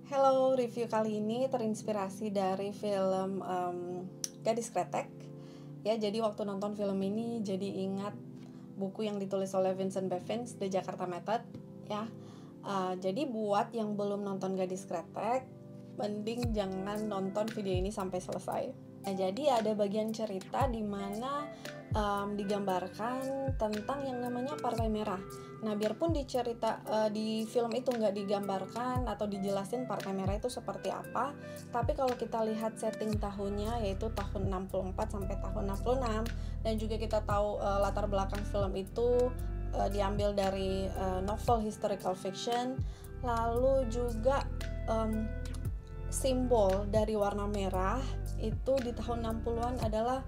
Hello, review kali ini terinspirasi dari film Gadis Kretek. Ya, jadi waktu nonton film ini jadi ingat buku yang ditulis oleh Vincent Bevins, The Jakarta Method. Ya, jadi buat yang belum nonton Gadis Kretek, mending jangan nonton video ini sampai selesai. Nah, jadi ada bagian cerita di mana digambarkan tentang yang namanya Partai Merah. Nah, biarpun di film itu nggak digambarkan atau dijelasin Partai Merah itu seperti apa, tapi kalau kita lihat setting tahunnya, yaitu tahun 64 sampai tahun 66, dan juga kita tahu latar belakang film itu diambil dari novel historical fiction, lalu juga simbol dari warna merah itu di tahun 60-an adalah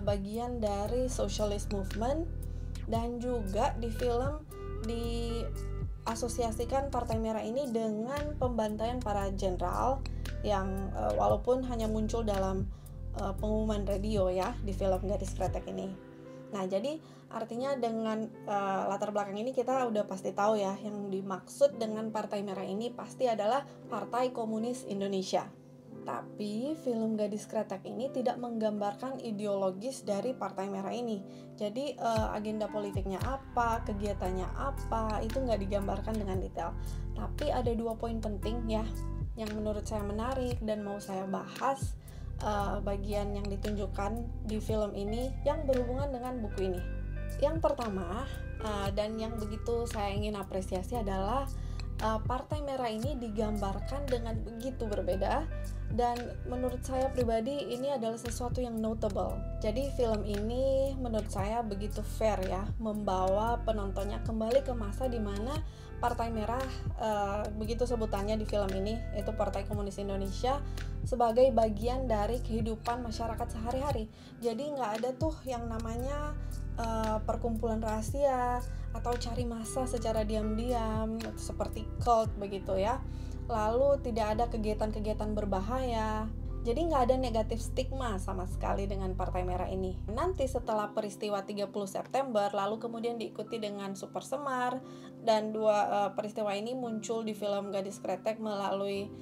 bagian dari socialist movement, dan juga di film diasosiasikan Partai Merah ini dengan pembantaian para jenderal yang walaupun hanya muncul dalam pengumuman radio ya di film Gadis Kretek ini. Nah, jadi artinya dengan latar belakang ini kita udah pasti tahu ya, yang dimaksud dengan Partai Merah ini pasti adalah Partai Komunis Indonesia. Tapi film Gadis Kretek ini tidak menggambarkan ideologis dari Partai Merah ini. Jadi agenda politiknya apa, kegiatannya apa, itu nggak digambarkan dengan detail. Tapi ada 2 poin penting ya, yang menurut saya menarik dan mau saya bahas bagian yang ditunjukkan di film ini yang berhubungan dengan buku ini. Yang pertama, dan yang begitu saya ingin apresiasi adalah Partai Merah ini digambarkan dengan begitu berbeda, dan menurut saya pribadi ini adalah sesuatu yang notable. Jadi film ini menurut saya begitu fair ya, membawa penontonnya kembali ke masa di mana Partai Merah, begitu sebutannya di film ini, yaitu Partai Komunis Indonesia, sebagai bagian dari kehidupan masyarakat sehari-hari. Jadi nggak ada tuh yang namanya perkumpulan rahasia atau cari massa secara diam-diam seperti cult begitu ya. Lalu tidak ada kegiatan-kegiatan berbahaya. Jadi nggak ada negatif stigma sama sekali dengan Partai Merah ini. Nanti setelah peristiwa 30 September, lalu kemudian diikuti dengan Super Semar, dan dua peristiwa ini muncul di film Gadis Kretek melalui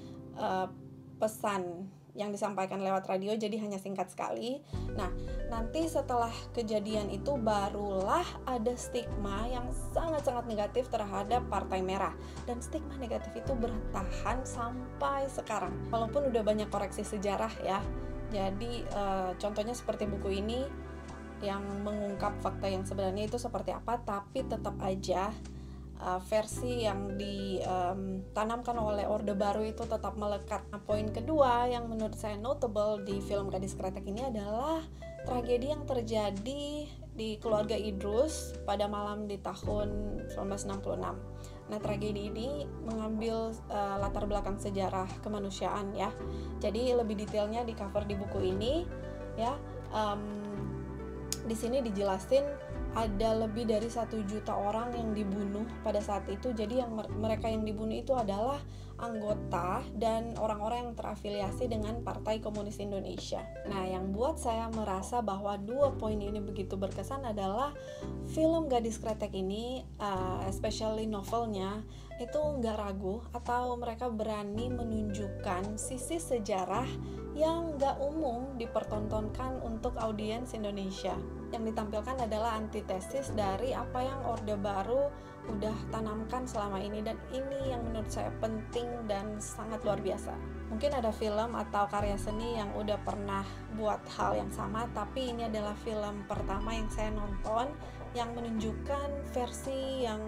pesan yang disampaikan lewat radio, jadi hanya singkat sekali. Nah, nanti setelah kejadian itu barulah ada stigma yang sangat-sangat negatif terhadap Partai Merah, dan stigma negatif itu bertahan sampai sekarang walaupun udah banyak koreksi sejarah ya. Jadi contohnya seperti buku ini yang mengungkap fakta yang sebenarnya itu seperti apa, tapi tetap aja versi yang ditanamkan oleh Orde Baru itu tetap melekat. Nah, poin kedua yang menurut saya notable di film Gadis Kretek ini adalah tragedi yang terjadi di keluarga Idrus pada malam di tahun 1966. Nah, tragedi ini mengambil latar belakang sejarah kemanusiaan ya. Jadi lebih detailnya di cover di buku ini ya. Di sini dijelasin ada lebih dari 1 juta orang yang dibunuh pada saat itu. Jadi yang mereka yang dibunuh itu adalah anggota dan orang-orang yang terafiliasi dengan Partai Komunis Indonesia. Nah, yang buat saya merasa bahwa 2 poin ini begitu berkesan adalah film Gadis Kretek ini, especially novelnya, itu nggak ragu atau mereka berani menunjukkan sisi sejarah yang nggak umum dipertontonkan untuk audiens Indonesia. Yang ditampilkan adalah antitesis dari apa yang Orde Baru udah tanamkan selama ini, dan ini yang menurut saya penting dan sangat luar biasa. Mungkin ada film atau karya seni yang udah pernah buat hal yang sama, tapi ini adalah film pertama yang saya nonton yang menunjukkan versi yang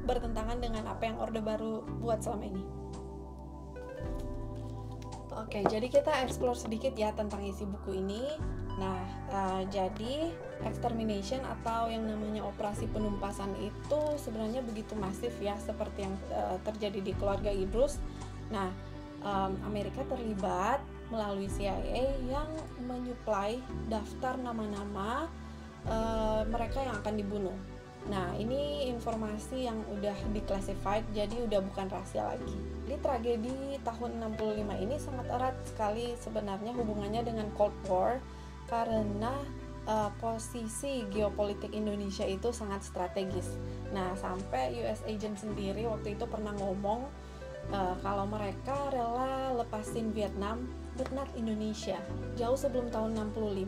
bertentangan dengan apa yang Orde Baru buat selama ini. Oke, jadi kita explore sedikit ya tentang isi buku ini. Nah, jadi extermination atau yang namanya operasi penumpasan itu sebenarnya begitu masif ya, seperti yang terjadi di keluarga Idrus. Nah, Amerika terlibat melalui CIA yang menyuplai daftar nama-nama mereka yang akan dibunuh. Nah, ini informasi yang udah declassified, jadi udah bukan rahasia lagi. Di tragedi tahun 65 ini sangat erat sekali sebenarnya hubungannya dengan Cold War, karena posisi geopolitik Indonesia itu sangat strategis. Nah, sampai US agent sendiri waktu itu pernah ngomong kalau mereka rela lepasin Vietnam but not Indonesia. Jauh sebelum tahun 65,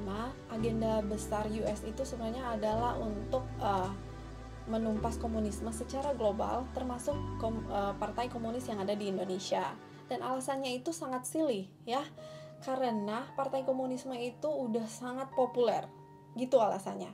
agenda besar US itu sebenarnya adalah untuk menumpas komunisme secara global, termasuk partai komunis yang ada di Indonesia. Dan alasannya itu sangat silly ya, karena partai komunisme itu udah sangat populer, gitu alasannya.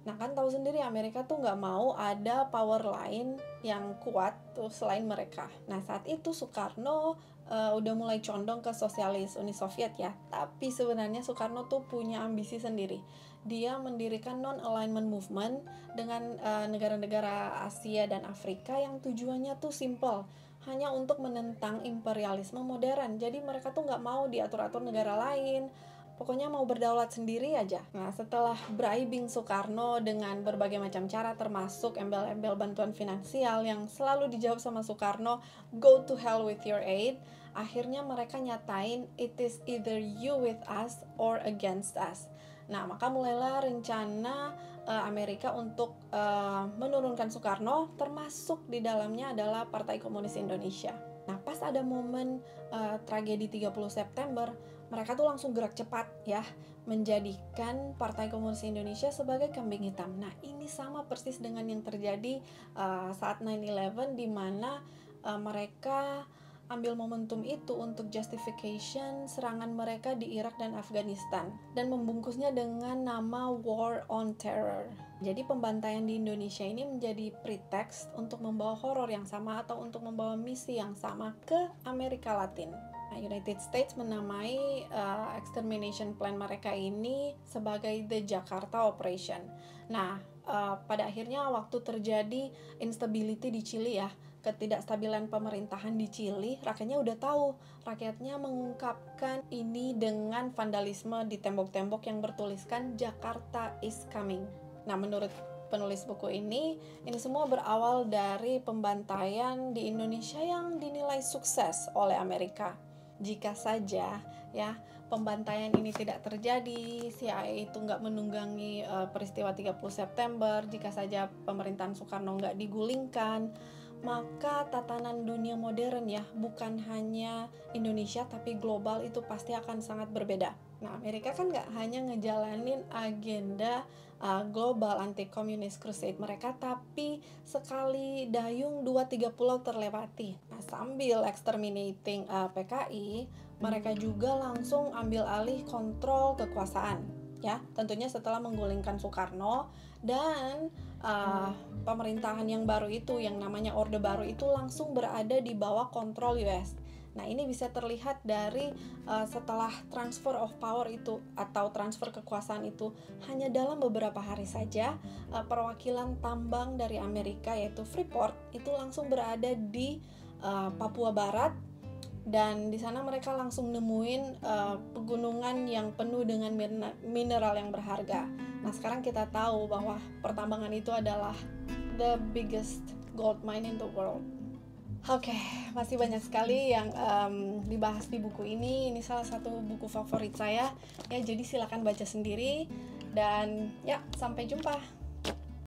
Nah kan tahu sendiri Amerika tuh nggak mau ada power lain yang kuat tuh selain mereka. Nah saat itu Soekarno udah mulai condong ke sosialis Uni Soviet ya. Tapi sebenarnya Soekarno tuh punya ambisi sendiri. Dia mendirikan non-alignment movement dengan negara-negara Asia dan Afrika yang tujuannya tuh simple, hanya untuk menentang imperialisme modern. Jadi mereka tuh nggak mau diatur-atur negara lain. Pokoknya mau berdaulat sendiri aja. Nah, setelah bribing Soekarno dengan berbagai macam cara, termasuk embel-embel bantuan finansial yang selalu dijawab sama Soekarno, go to hell with your aid, akhirnya mereka nyatain it is either you with us or against us. Nah, maka mulailah rencana Amerika untuk menurunkan Soekarno, termasuk di dalamnya adalah Partai Komunis Indonesia. Nah, pas ada momen tragedi 30 September, mereka tuh langsung gerak cepat ya, menjadikan Partai Komunis Indonesia sebagai kambing hitam. Nah, ini sama persis dengan yang terjadi saat 9/11, di mana mereka ambil momentum itu untuk justification serangan mereka di Irak dan Afghanistan dan membungkusnya dengan nama War on Terror. Jadi pembantaian di Indonesia ini menjadi pretext untuk membawa horor yang sama atau untuk membawa misi yang sama ke Amerika Latin. Nah, United States menamai extermination plan mereka ini sebagai The Jakarta Operation. Nah, pada akhirnya waktu terjadi instability di Chili ya, ketidakstabilan pemerintahan di Chili, rakyatnya udah tahu. Rakyatnya mengungkapkan ini dengan vandalisme di tembok-tembok yang bertuliskan Jakarta is coming. Nah, menurut penulis buku ini semua berawal dari pembantaian di Indonesia yang dinilai sukses oleh Amerika. Jika saja ya pembantaian ini tidak terjadi, CIA itu nggak menunggangi peristiwa 30 September, jika saja pemerintahan Soekarno nggak digulingkan, maka tatanan dunia modern ya, bukan hanya Indonesia tapi global, itu pasti akan sangat berbeda. Nah, Amerika kan nggak hanya ngejalanin agenda global anti-communist crusade mereka, tapi sekali dayung 2-3 pulau terlewati. Nah, sambil exterminating PKI, mereka juga langsung ambil alih kontrol kekuasaan. Ya, tentunya setelah menggulingkan Soekarno, dan pemerintahan yang baru itu, yang namanya Orde Baru itu langsung berada di bawah kontrol US. Nah, ini bisa terlihat dari setelah transfer of power itu atau transfer kekuasaan itu hanya dalam beberapa hari saja, perwakilan tambang dari Amerika yaitu Freeport itu langsung berada di Papua Barat, dan di sana mereka langsung nemuin pegunungan yang penuh dengan mineral yang berharga. Nah, sekarang kita tahu bahwa pertambangan itu adalah the biggest gold mine in the world. Oke, masih banyak sekali yang dibahas di buku ini. Ini salah satu buku favorit saya ya, jadi silakan baca sendiri, dan ya, sampai jumpa.